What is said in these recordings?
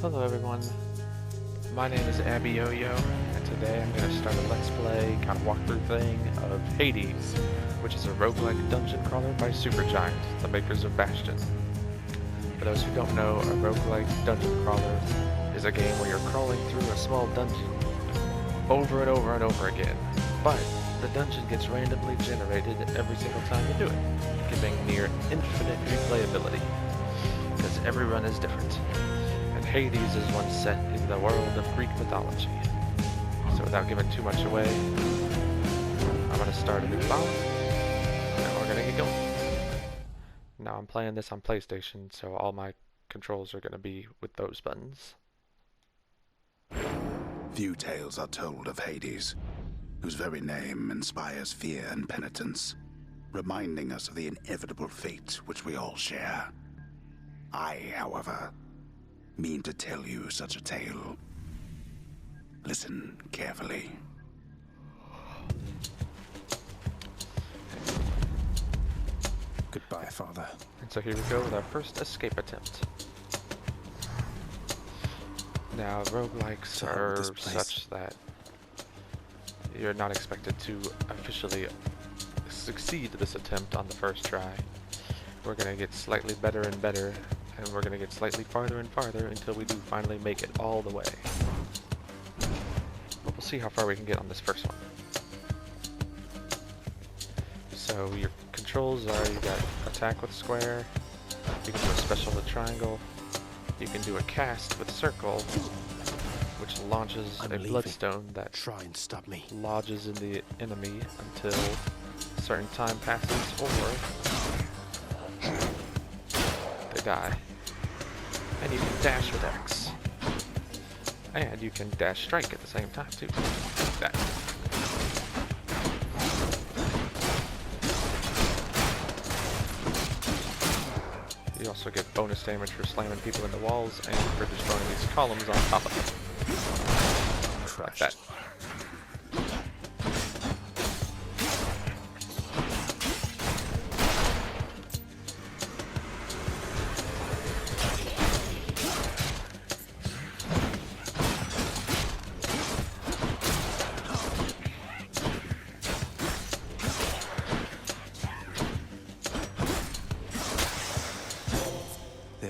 Hello everyone, my name is Abby Yo-Yo, and today I'm going to start a Let's Play kind of walkthrough thing of Hades, which is a roguelike dungeon crawler by Supergiant, the makers of Bastion. For those who don't know, a roguelike dungeon crawler is a game where you're crawling through a small dungeon over and over and over again, but the dungeon gets randomly generated every single time you do it, giving near infinite replayability, because every run is different. Hades is one set in the world of Greek mythology. So without giving too much away, I'm going to start a new file, and we're going to get going. Now I'm playing this on PlayStation, so all my controls are going to be with those buttons. Few tales are told of Hades, whose very name inspires fear and penitence, reminding us of the inevitable fate which we all share. I, however, mean to tell you such a tale. Listen carefully. Goodbye, Father. And so here we go with our first escape attempt. Now, roguelikes are such that you're not expected to officially succeed this attempt on the first try. We're going to get slightly better and better, and we're going to get slightly farther and farther until we do finally make it all the way. But we'll see how far we can get on this first one. So your controls are, you got attack with square, you can do a special with triangle, you can do a cast with circle, which launches a bloodstone that try and stop me. lodges in the enemy until a certain time passes or they die. And you can dash with X. And you can dash strike at the same time too. Like that. You also get bonus damage for slamming people into walls and for destroying these columns on top of them. Like that.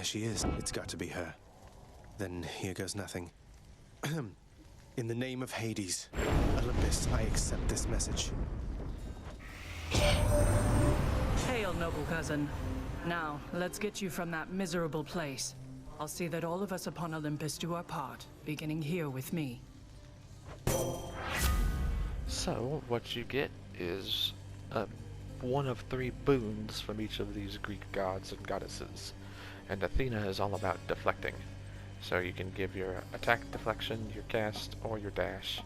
She is. It's got to be her. Then here goes nothing. In the name of Hades, Olympus, I accept this message. Hail, noble cousin. Now, let's get you from that miserable place. I'll see that all of us upon Olympus do our part, beginning here with me. So, what you get is one of 3 boons from each of these Greek gods and goddesses. And Athena is all about deflecting. So you can give your attack deflection, your cast, or your dash.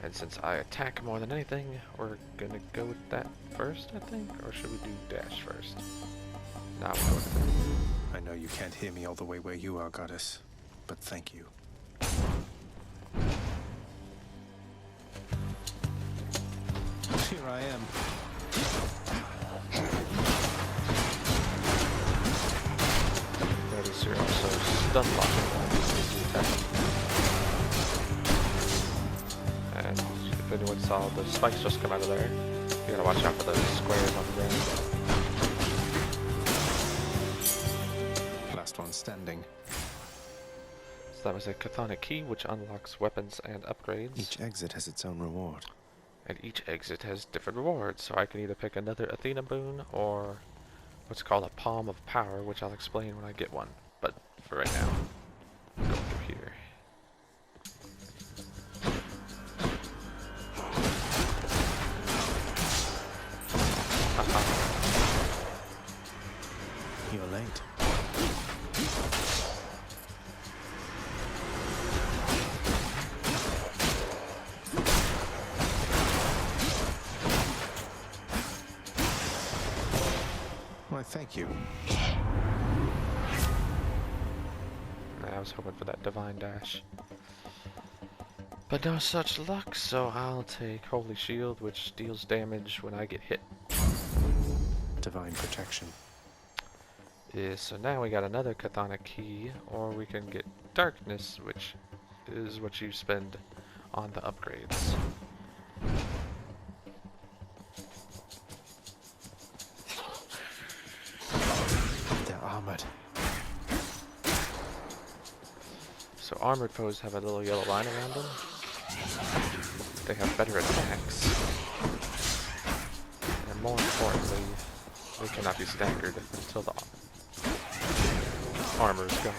And since I attack more than anything, we're gonna go with that first, I think? Or should we do dash first? Nah, we'll go with it. I know you can't hear me all the way where you are, goddess, but thank you. Here I am. Notice you're also stun blocking the attack. And if anyone saw the spikes just come out of there, you gotta watch out for those squares on the ground. Last one standing. So that was a chthonic key, which unlocks weapons and upgrades. Each exit has its own reward. And each exit has different rewards, so I can either pick another Athena boon, or what's called a Palm of Power, which I'll explain when I get one. But for right now, I'll go through here. You're late. Why, thank you. I was hoping for that Divine Dash. But no such luck, so I'll take Holy Shield, which deals damage when I get hit. Divine protection. Yeah, so now we got another Chthonic key, or we can get Darkness, which is what you spend on the upgrades. They're armored. So armored foes have a little yellow line around them. They have better attacks. And more importantly, they cannot be staggered until the armor is gone.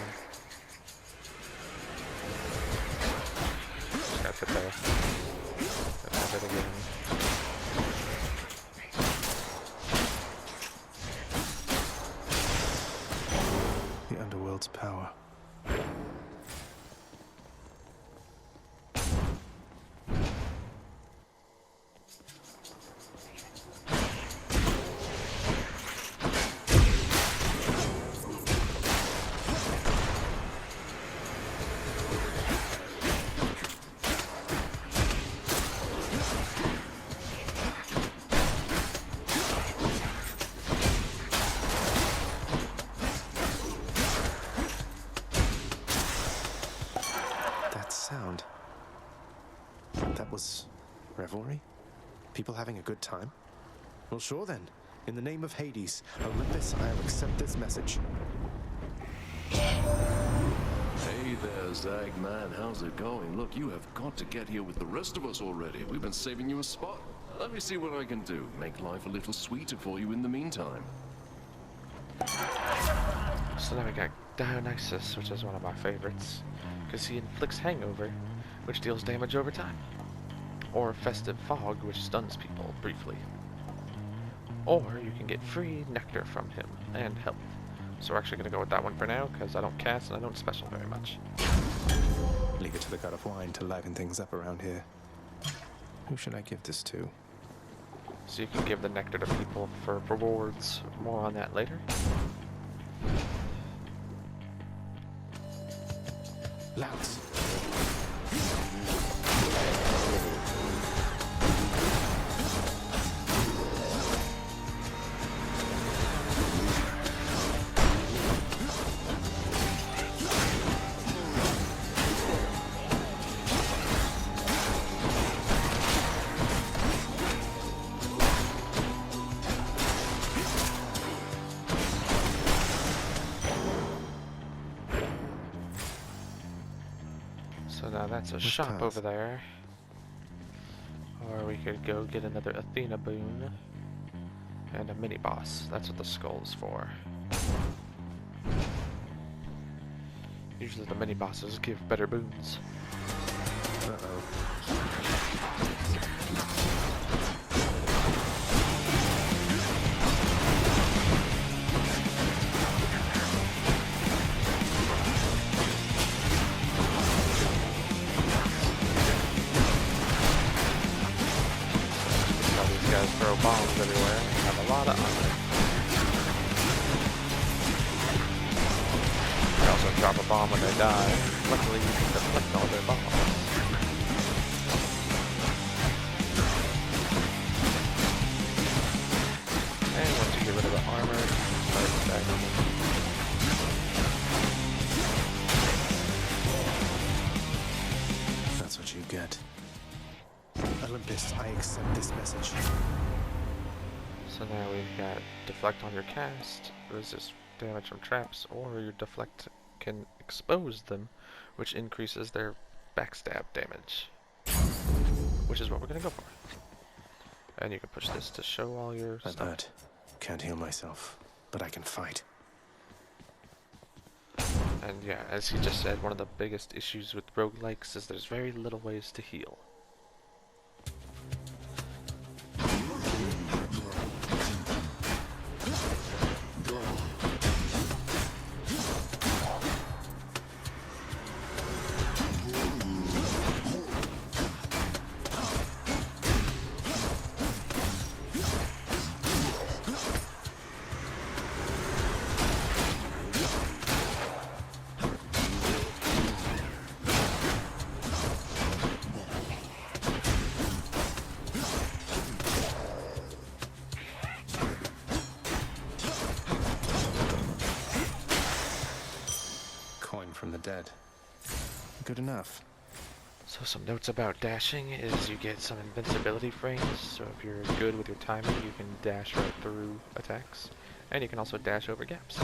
Just gotta sit there. Gotta have it again. The underworld's power. Sound. That was revelry? People having a good time? Well, sure then. In the name of Hades, Olympus, I'll accept this message. Hey there, Zagman. How's it going? Look, you have got to get here with the rest of us already. We've been saving you a spot. Let me see what I can do. Make life a little sweeter for you in the meantime. So now we got Dionysus, which is one of my favorites, because he inflicts hangover, which deals damage over time. Or Festive Fog, which stuns people briefly. Or you can get free nectar from him, and health. So we're actually going to go with that one for now, because I don't cast and I don't special very much. Leave it to the god of wine to liven things up around here. Who should I give this to? So you can give the nectar to people for rewards. More on that later. Louds. So now that's a Which shop path? over there. Or we could go get another Athena boon. And a mini boss. That's what the skull's for. Usually the mini bosses give better boons. Uh-oh. All these guys throw bombs everywhere. Have a lot of armor. They also drop a bomb when they die. Luckily you can deflect all their bombs. And once you get rid of the armor, start stacking them. That's what you get. Olympus, I accept this message. So now we've got deflect on your cast, resist damage from traps, or your deflect can expose them, which increases their backstab damage. Which is what we're gonna go for. And you can push this to show all your I'm stuff. hurt. Can't heal myself, but I can fight. And yeah, as he just said, one of the biggest issues with roguelikes is there's very little ways to heal. coin from the dead. Good enough. So some notes about dashing is you get some invincibility frames, so if you're good with your timing, you can dash right through attacks. And you can also dash over gaps.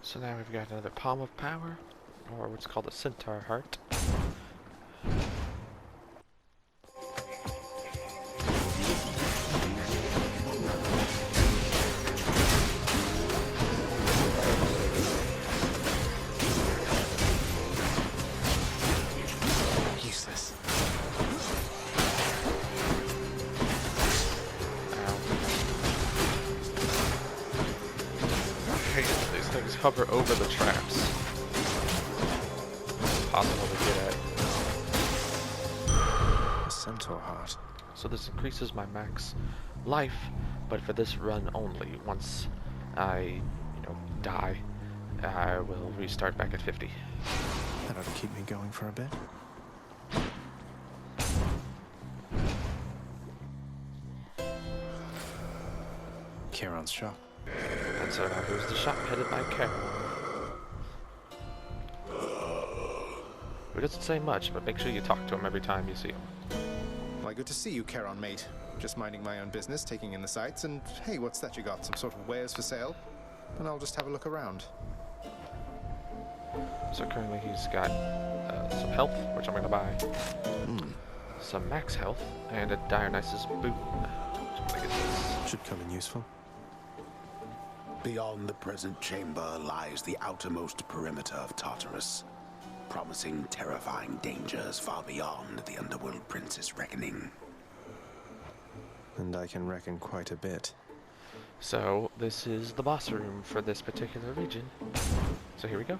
So now we've got another Palm of Power, or what's called a Centaur Heart. Useless. These things hover over the traps. Impossible to get at. A centaur heart. So this increases my max life, but for this run only. Once I, die, I will restart back at 50. That ought to keep me going for a bit. Charon's shop. And so now here's the shop headed by Charon. He doesn't say much, but make sure you talk to him every time you see him. Why, good to see you, Charon, mate. Just minding my own business, taking in the sights, and hey, what's that you got? Some sort of wares for sale? And I'll just have a look around. So currently he's got some health, which I'm going to buy. Some max health, and a Dionysus boot. Which I'm going to get this. Should come in useful. Beyond the present chamber lies the outermost perimeter of Tartarus, promising terrifying dangers far beyond the Underworld Prince's reckoning. And I can reckon quite a bit. So this is the boss room for this particular region. So here we go.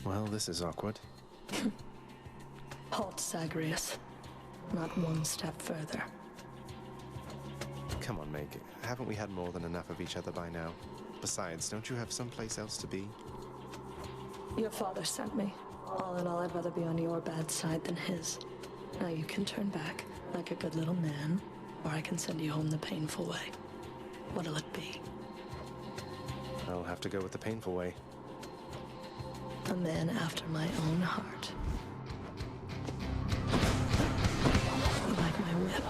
Well, this is awkward. Halt, Zagreus. Not one step further. Come on, Meg. Haven't we had more than enough of each other by now? Besides, don't you have someplace else to be? Your father sent me. All in all, I'd rather be on your bad side than his. Now you can turn back, like a good little man, or I can send you home the painful way. What'll it be? I'll have to go with the painful way. A man after my own heart. Like my whip.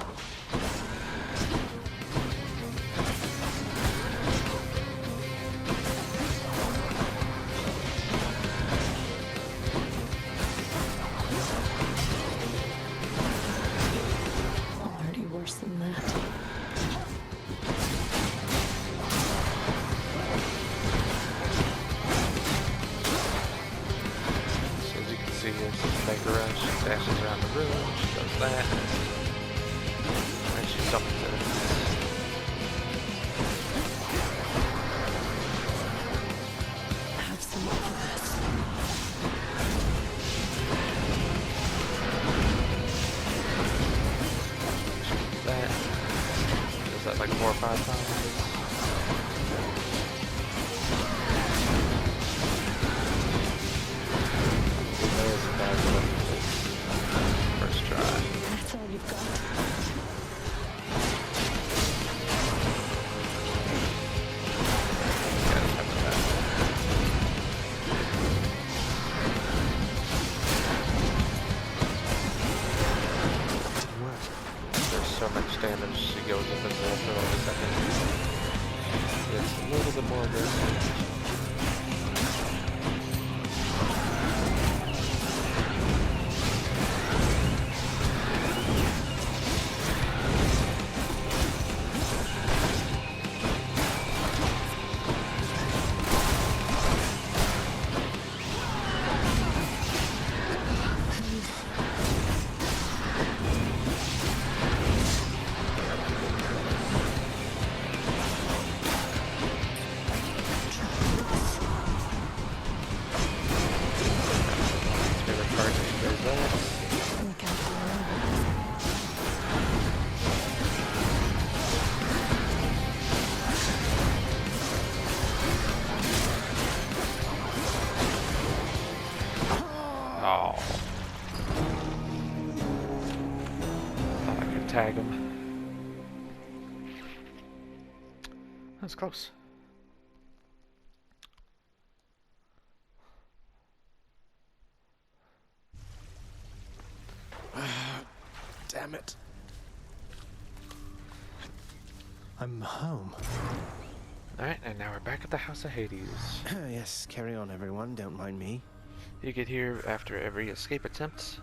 Already worse than that. So as you can see, here's this Mega Rush. She dashes around the room, she does that. And she summons it. Have some of this. That. Does that like 4 or 5 times? you've got. Didn't work. There's so much damage, she goes invincible for like a second. It's a little bit more aggressive. Oh. Thought I could tag him. That was close. Damn it. I'm home. Alright, and now we're back at the House of Hades. Yes, carry on, everyone. Don't mind me. You get here after every escape attempt,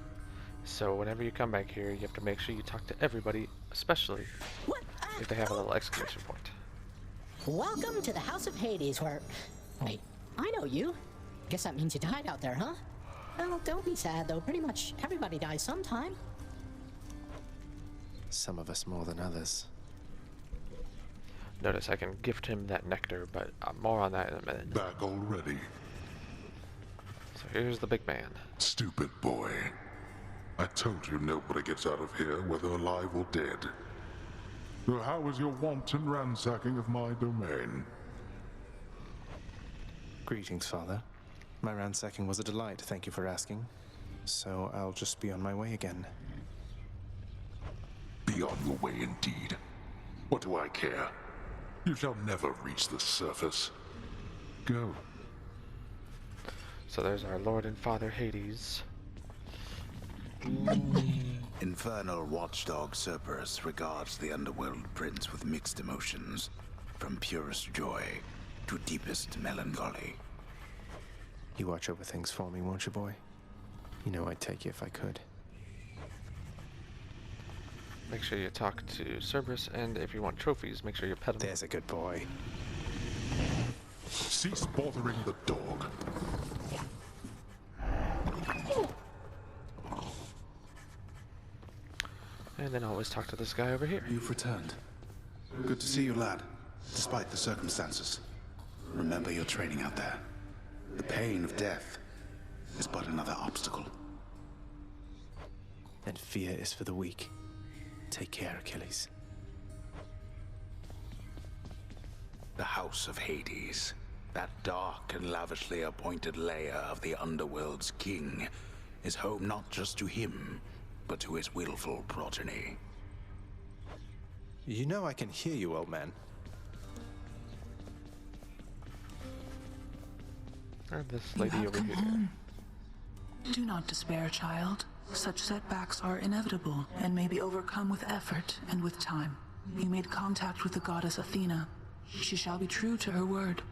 so whenever you come back here, you have to make sure you talk to everybody, especially if they have a little exclamation point. Welcome to the House of Hades, where... Wait, I know you. Guess that means you died out there, huh? Well, don't be sad, though. Pretty much everybody dies sometime. Some of us more than others. Notice I can gift him that nectar, but more on that in a minute. Back already, So here's the big man. stupid boy. I told you nobody gets out of here, whether alive or dead. So how was your wanton ransacking of my domain? Greetings, Father. My ransacking was a delight, thank you for asking. So I'll just be on my way again. Be on your way indeed. What do I care? You shall never reach the surface. Go. So there's our Lord and Father Hades. Infernal watchdog Cerberus regards the underworld prince with mixed emotions, from purest joy to deepest melancholy. You watch over things for me, won't you, boy? You know I'd take you if I could. Make sure you talk to Cerberus, and if you want trophies, make sure you pet him. There's a good boy. Cease bothering the dog. And then always talk to this guy over here. You've returned. Good to see you, lad, despite the circumstances. Remember your training out there. The pain of death is but another obstacle. And fear is for the weak. Take care, Achilles. The House of Hades, that dark and lavishly appointed lair of the underworld's king, is home not just to him, but to his willful progeny. You know I can hear you, old man. Or this You lady have over come here. home. Do not despair, child. Such setbacks are inevitable and may be overcome with effort and with time. You made contact with the goddess Athena. She shall be true to her word.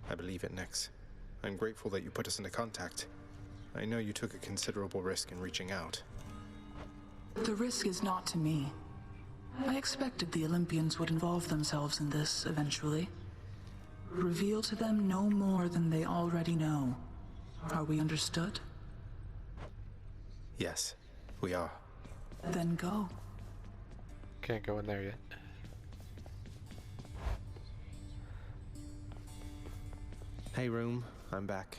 I believe it, Nyx. I'm grateful that you put us into contact. I know you took a considerable risk in reaching out. The risk is not to me. I expected the Olympians would involve themselves in this eventually. Reveal to them no more than they already know. Are we understood? Yes, we are. Then go. Can't go in there yet. Hey, room. I'm back.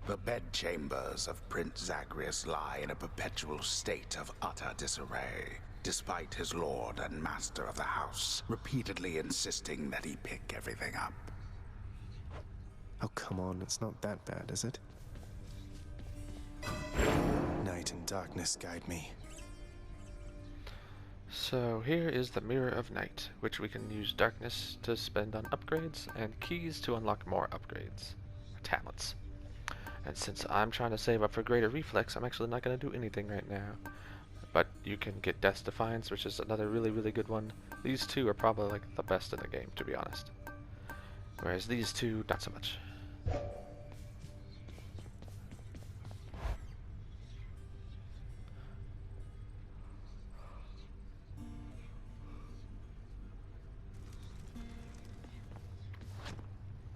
The bedchambers of Prince Zagreus lie in a perpetual state of utter disarray, despite his lord and master of the house repeatedly insisting that he pick everything up. Oh, come on. It's not that bad, is it? No, and darkness guide me. So here is the Mirror of Night, which we can use darkness to spend on upgrades, and keys to unlock more upgrades, talents. And since I'm trying to save up for greater reflex, I'm actually not going to do anything right now. But you can get Death's Defiance, which is another really, really good one. These two are probably like the best in the game, to be honest. Whereas these two, not so much.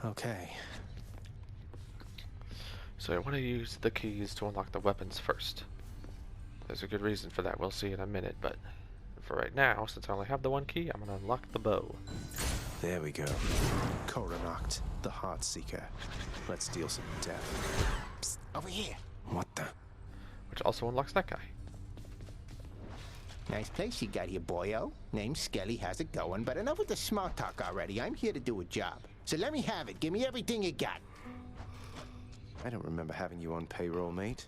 Okay. So I want to use the keys to unlock the weapons first. There's a good reason for that, we'll see in a minute, but for right now, since I only have the one key, I'm going to unlock the bow. There we go. Coronacht, the Heartseeker. Let's deal some death. Psst, over here. What the? Which also unlocks that guy. Nice place you got here, boyo. Name's Skelly, how's it going? But enough with the small talk already. I'm here to do a job. So let me have it. Give me everything you got. I don't remember having you on payroll, mate.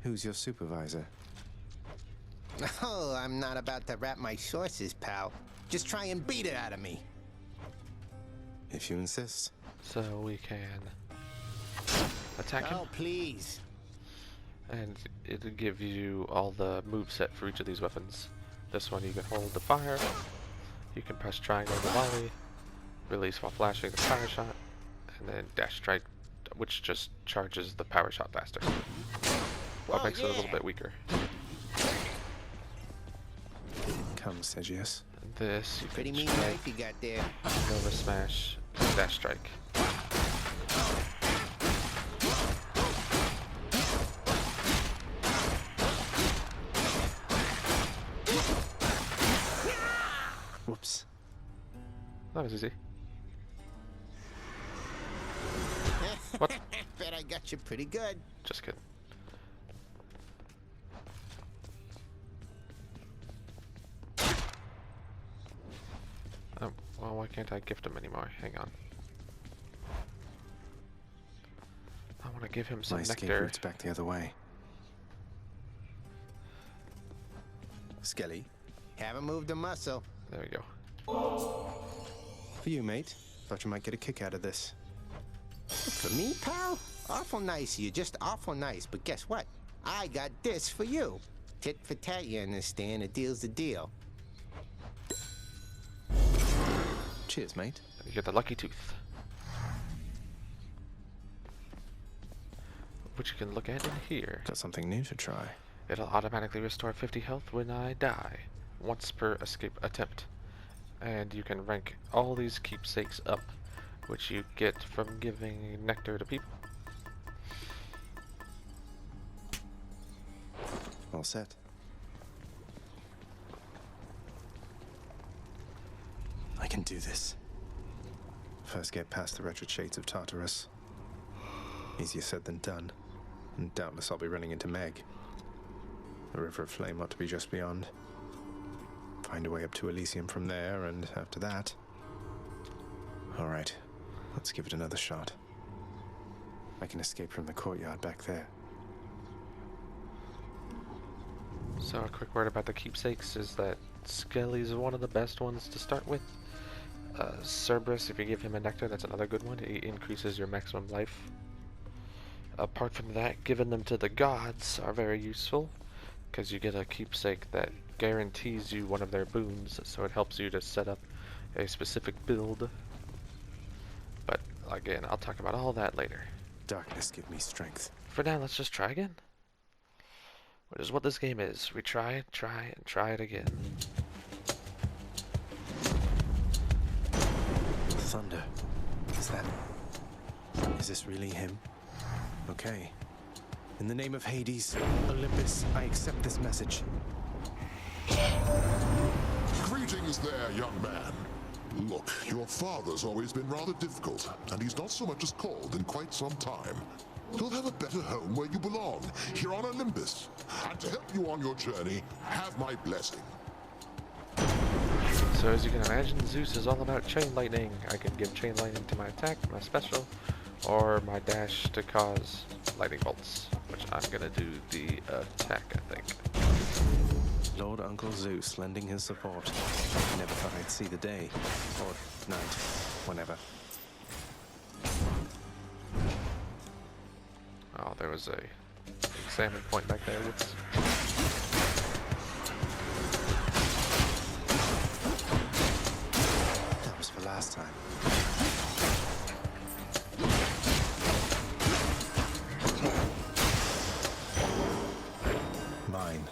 Who's your supervisor? Oh, I'm not about to wrap my sources, pal. Just try and beat it out of me. If you insist. So we can attack him. Oh, please. And it'll give you all the moveset for each of these weapons. This one you can hold the fire, you can press triangle to volley, release while flashing the power shot, and then dash strike, which just charges the power shot faster. What makes it a little bit weaker. Come, Segius. And this you Pretty can mean strike, knife you got there. Nova Smash, dash strike. Whoops. That was easy. What? Bet I got you pretty good. Just kidding. Oh, well, why can't I gift him anymore? Hang on. I want to give him some My escape nectar. route's back the other way. Skelly. Haven't moved a muscle. There we go. For you, mate. Thought you might get a kick out of this. For me, pal? Awful nice of you, just awful nice. But guess what? I got this for you. Tit for tat, you understand? A deal's the deal. Cheers, mate. And you get the lucky tooth, which you can look at in here. Got something new to try. It'll automatically restore 50 health when I die, once per escape attempt. And you can rank all these keepsakes up, which you get from giving nectar to people. All set. I can do this. First get past the wretched shades of Tartarus. Easier said than done. And doubtless I'll be running into Meg. The River of Flame ought to be just beyond. Find a way up to Elysium from there, and after that... Alright, let's give it another shot. I can escape from the courtyard back there. So a quick word about the keepsakes is that Skelly's one of the best ones to start with. Cerberus, if you give him a nectar, that's another good one. It increases your maximum life. Apart from that, giving them to the gods are very useful, because you get a keepsake that guarantees you one of their boons, so it helps you to set up a specific build. But again, I'll talk about all that later. Darkness, give me strength. For now, let's just try again. Which is what this game is. We try it, and try it again. Thunder. Is this really him? Okay. In the name of Hades, Olympus, I accept this message. Greetings there, young man. Look, your father's always been rather difficult, and he's not so much as called in quite some time. You'll have a better home where you belong, here on Olympus. And to help you on your journey, have my blessing. So as you can imagine, Zeus is all about chain lightning. I can give chain lightning to my attack, my special, or my dash to cause lightning bolts. which I'm gonna do the attack, I think. Lord Uncle Zeus lending his support. Never thought I'd see the day. Or night. Whenever. Oh, there was a salmon point back there. Whoops. That was for last time. Mine.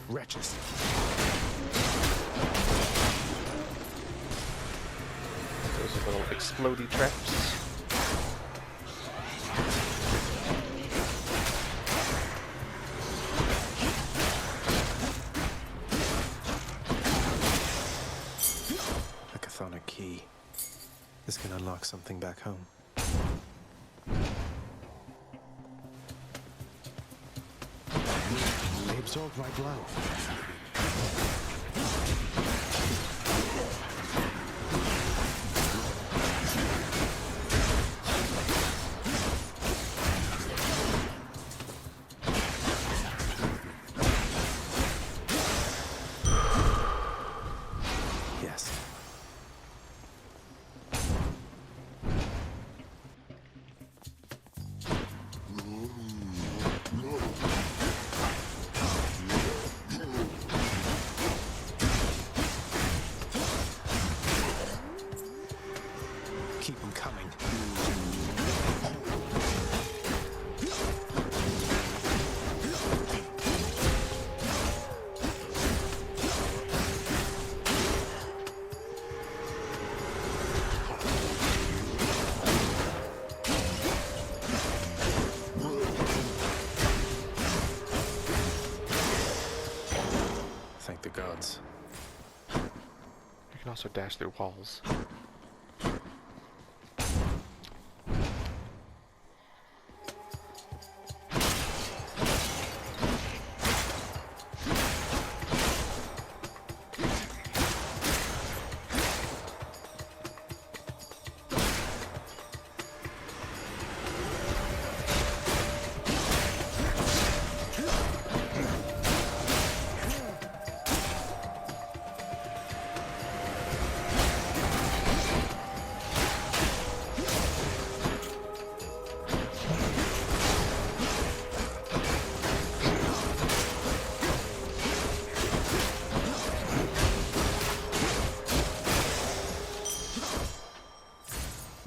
Wretches. Those are little explodey traps. A chthonic key. This can unlock something back home. They absorbed my blow. Yes. Keep them coming. Thank the gods. You can also dash through walls.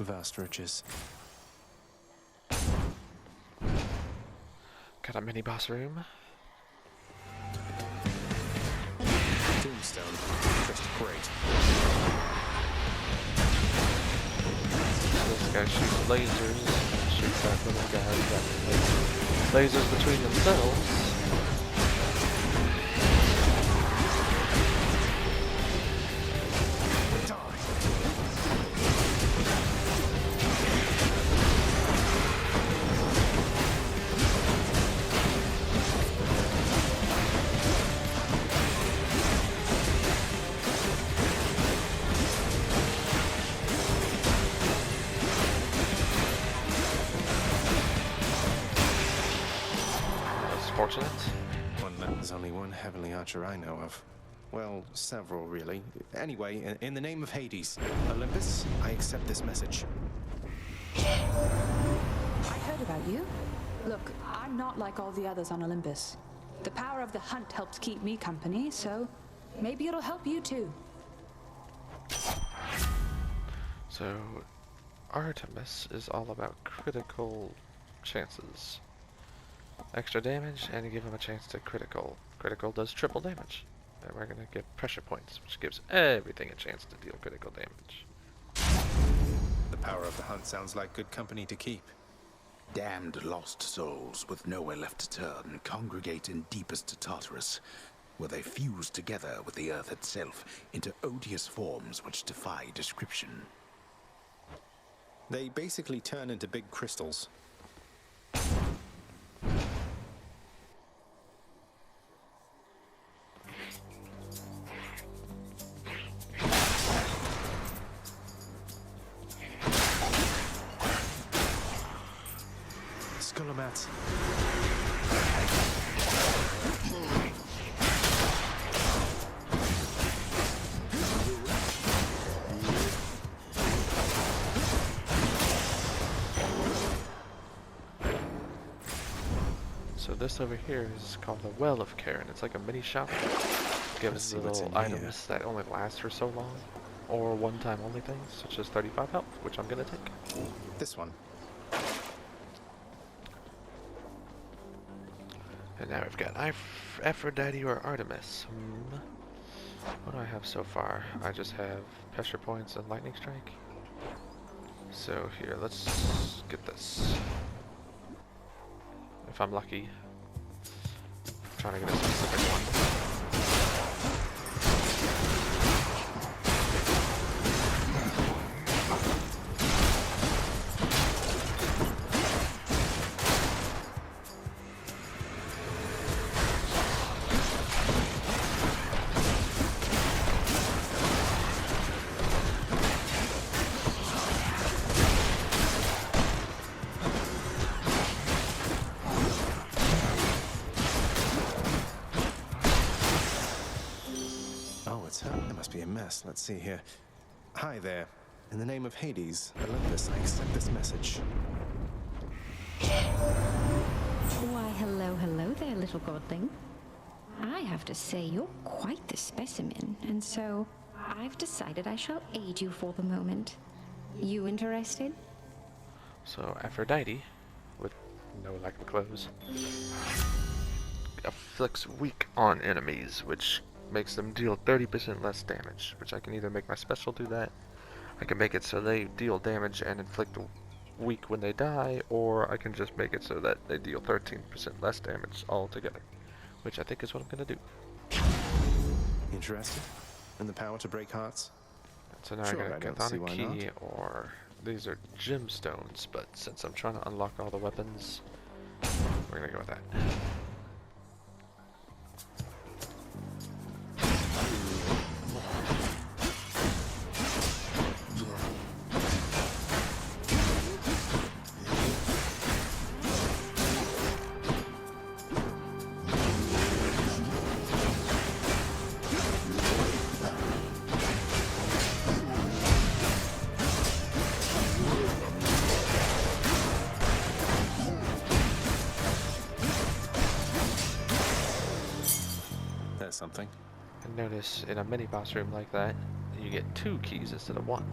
Vast riches. Got a mini boss room. Tombstone. Just great. This guy shoots lasers and shoots that little guy that lasers between themselves. Fortunate. There's only one heavenly archer I know of. Well, several, really. Anyway, in the name of Hades, Olympus, I accept this message. I heard about you. Look, I'm not like all the others on Olympus. The power of the hunt helps keep me company, so maybe it'll help you too. So, Artemis is all about critical chances. Extra damage, and you give him a chance to critical. Critical does triple damage. And we're gonna get pressure points, which gives everything a chance to deal critical damage. The power of the hunt sounds like good company to keep. Damned lost souls with nowhere left to turn congregate in deepest Tartarus, where they fuse together with the earth itself into odious forms which defy description. They basically turn into big crystals. Skullomats. So this over here is called the Well of Karen. It's like a mini shop. Gives little items that only last for so long, or one-time only things, such as 35 health, which I'm gonna take. This one. And now we've got Aphrodite or Artemis. What do I have so far? I just have pressure points and lightning strike. So here, let's get this. If I'm lucky. I'm trying to get a specific one. There must be a mess. Let's see here. Hi there. In the name of Hades, Olympus, I accept this message. Why, hello there, little godling. I have to say, you're quite the specimen, and so I've decided I shall aid you for the moment. You interested? So Aphrodite, with no lack of clothes, afflicts weak on enemies, which makes them deal 30% less damage, which I can either make my special do that, I can make it so they deal damage and inflict weak when they die, or I can just make it so that they deal 13% less damage altogether, which I think is what I'm going to do. Interested in the power to break hearts? So now I got a Chthonic key, or these are gemstones, but since I'm trying to unlock all the weapons, we're going to go with that. Something. And notice in a mini boss room like that, you get 2 keys instead of 1.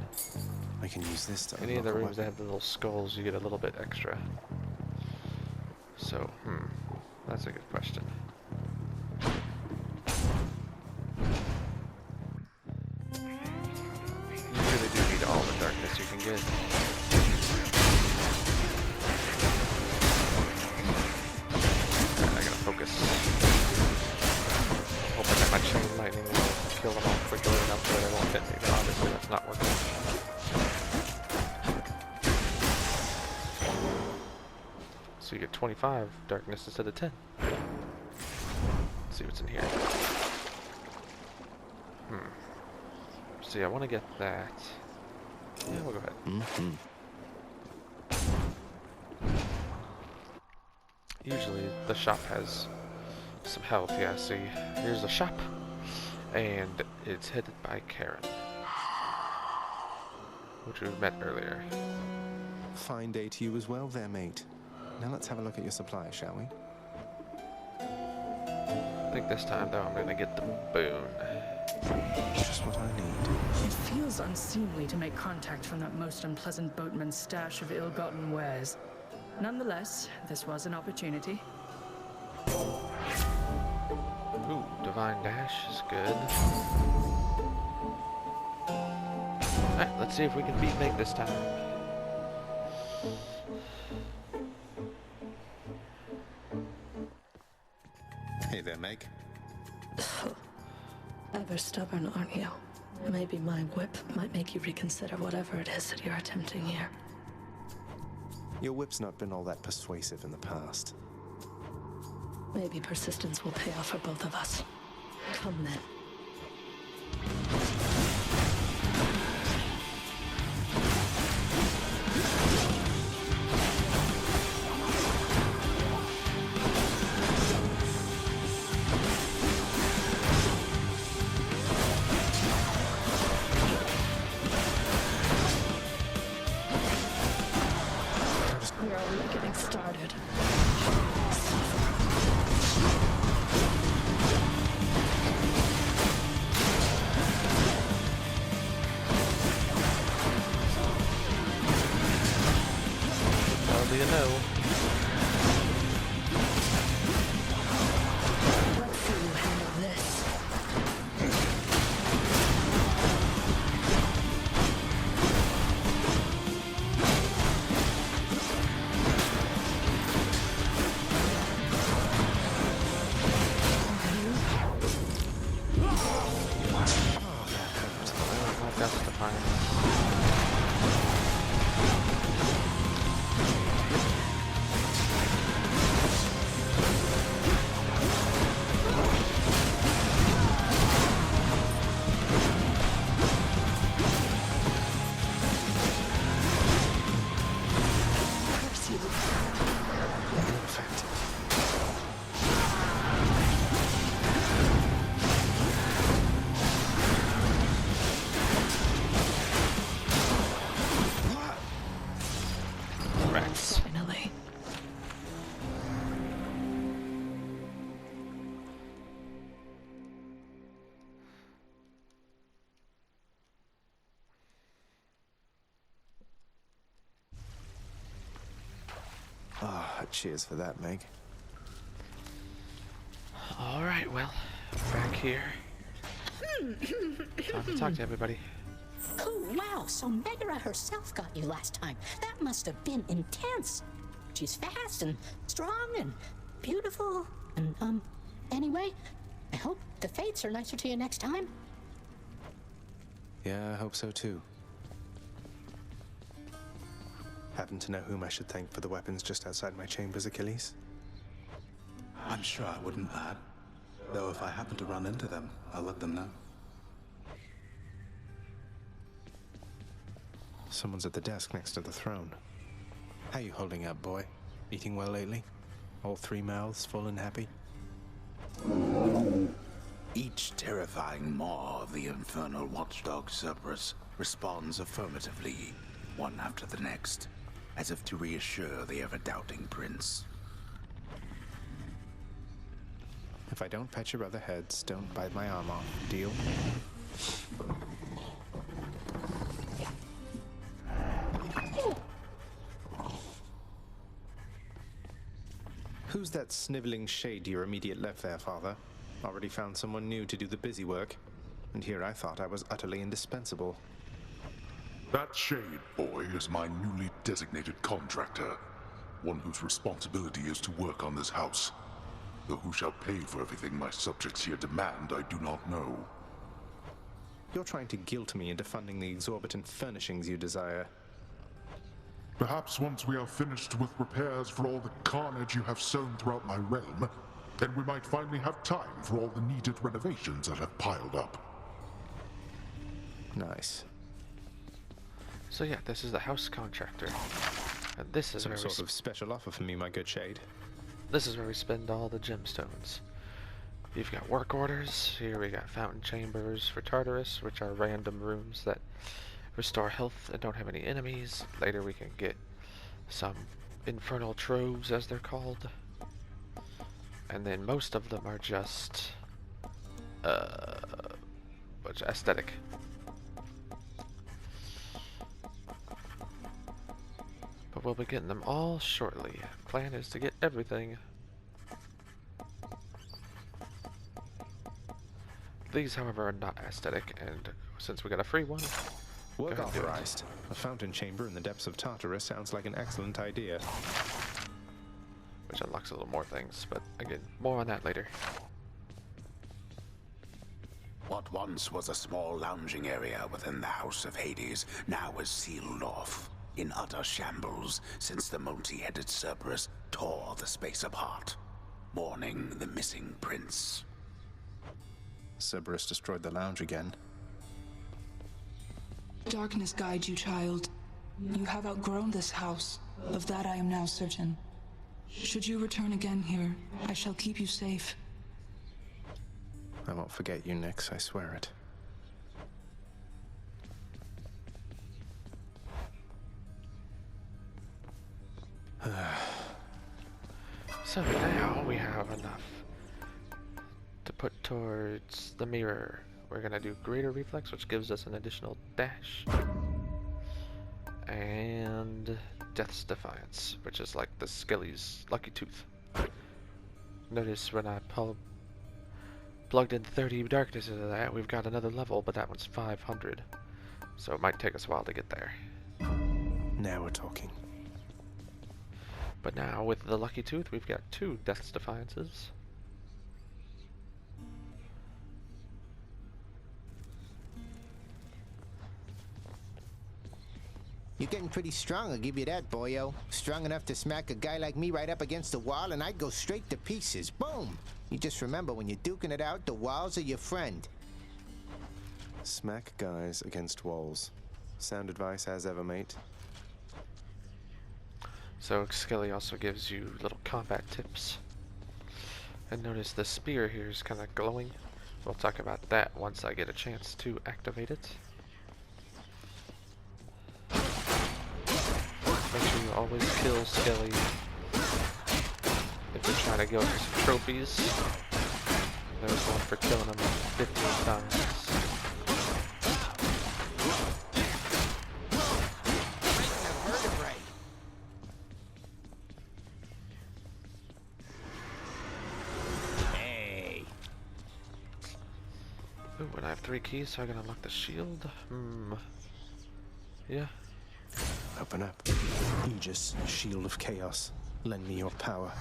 I can use this to any of the rooms that have the little skulls, you get a little bit extra. So, that's a good question. You really do need all the darkness you can get. I gotta focus. Hoping that my chain lightning will kill them all quickly enough so they won't hit me, but obviously that's not working. So you get 25 darkness instead of 10. Let's see what's in here. See, I want to get that. Yeah, we'll go ahead. Usually the shop has some health. Yeah, see, here's the shop, and it's headed by Karen, which we met earlier. Fine day to you as well there, mate. Now let's have a look at your supplies, shall we? I think this time, though, I'm gonna get the boon. Just what I need. It feels unseemly to make contact from that most unpleasant boatman's stash of ill-gotten wares. Nonetheless, this was an opportunity. Ooh, Divine Dash is good. Alright, let's see if we can beat Meg this time. there, Meg. Ever stubborn, aren't you? Maybe my whip might make you reconsider whatever it is that you're attempting here. Your whip's not been all that persuasive in the past. Maybe persistence will pay off for both of us. Come then. We're only getting started. How do you know? Let's see you handle this. That's the fire. Curse you. Effective. Rex. Finally. Ah, cheers for that, Meg. Alright, well, back here. Time to talk to everybody. Oh, wow, so Megara herself got you last time. That must have been intense. She's fast and strong and beautiful. And, anyway, I hope the fates are nicer to you next time. Yeah, I hope so too. Happen to know whom I should thank for the weapons just outside my chambers, Achilles? I'm sure I wouldn't, lad. Though if I happen to run into them, I'll let them know. Someone's at the desk next to the throne. How you holding up, boy? Eating well lately? All three mouths full and happy? Each terrifying maw of the infernal watchdog Cerberus responds affirmatively, one after the next, as if to reassure the ever-doubting prince. If I don't pet your other heads, don't bite my arm off. Deal? Who's that sniveling shade to your immediate left there, father? Already found someone new to do the busy work. And here I thought I was utterly indispensable. That shade, boy, is my newly designated contractor. One whose responsibility is to work on this house. Though who shall pay for everything my subjects here demand, I do not know. You're trying to guilt me into funding the exorbitant furnishings you desire. Perhaps once we are finished with repairs for all the carnage you have sown throughout my realm, then we might finally have time for all the needed renovations that have piled up. Nice. So yeah, this is the house contractor. And this is Some where sort of special offer for me, my good shade. this is where we spend all the gemstones. You've got work orders. Here we got fountain chambers for Tartarus, which are random rooms that restore health and don't have any enemies. Later we can get some infernal troves, as they're called. And then most of them are just aesthetic. But we'll be getting them all shortly. Plan is to get everything. These, however, are not aesthetic, and since we got a free one, Work go ahead and do it. authorized. A fountain chamber in the depths of Tartarus sounds like an excellent idea. Which unlocks a little more things, but again, more on that later. What once was a small lounging area within the House of Hades now is sealed off, in utter shambles, since the multi-headed Cerberus tore the space apart, mourning the missing prince. Cerberus destroyed the lounge again. Darkness guide you, child. You have outgrown this house. Of that I am now certain. Should you return again here, I shall keep you safe. I won't forget you, Nyx, I swear it. So now we have enough to put towards the mirror. We're gonna do greater reflex, which gives us an additional dash, and Death's Defiance, which is like the Skelly's Lucky Tooth. Notice when I plugged in 30 darkness into that, we've got another level, but that one's 500, so it might take us a while to get there. Now we're talking. But now with the Lucky Tooth, we've got 2 Death's Defiances. You're getting pretty strong, I'll give you that, boyo. Strong enough to smack a guy like me right up against the wall and I'd go straight to pieces. Boom! You just remember, when you're duking it out, the walls are your friend. Smack guys against walls. Sound advice as ever, mate. So Skelly also gives you little combat tips. And notice the spear here is kind of glowing. We'll talk about that once I get a chance to activate it. Make sure you always kill Skelly if you're trying to go for some trophies. There's one for killing him 15 times. Hey. Ooh, and I have 3 keys, so I can unlock the shield. Yeah. Open up. Aegis, Shield of Chaos. Lend me your power.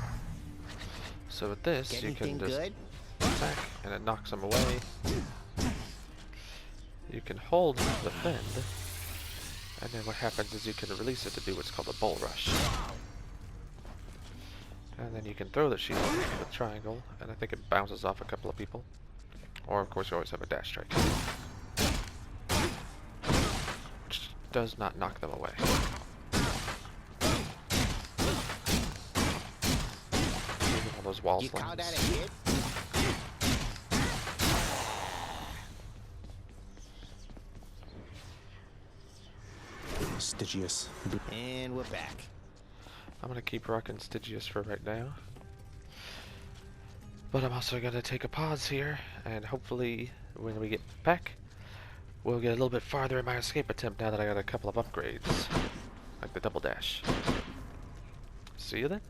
So with this, Get you can anything just good? attack, and it knocks them away. You can hold defend, and then what happens is you can release it to do what's called a bull rush. And then you can throw the shield with triangle, and I think it bounces off a couple of people. Or of course you always have a dash strike, which does not knock them away. All those wall You call slams. that a hit? Stygius. And we're back. I'm gonna keep rocking Stygius for right now. But I'm also gonna take a pause here, and hopefully when we get back, we'll get a little bit farther in my escape attempt now that I got a couple of upgrades, like the double dash. See you then.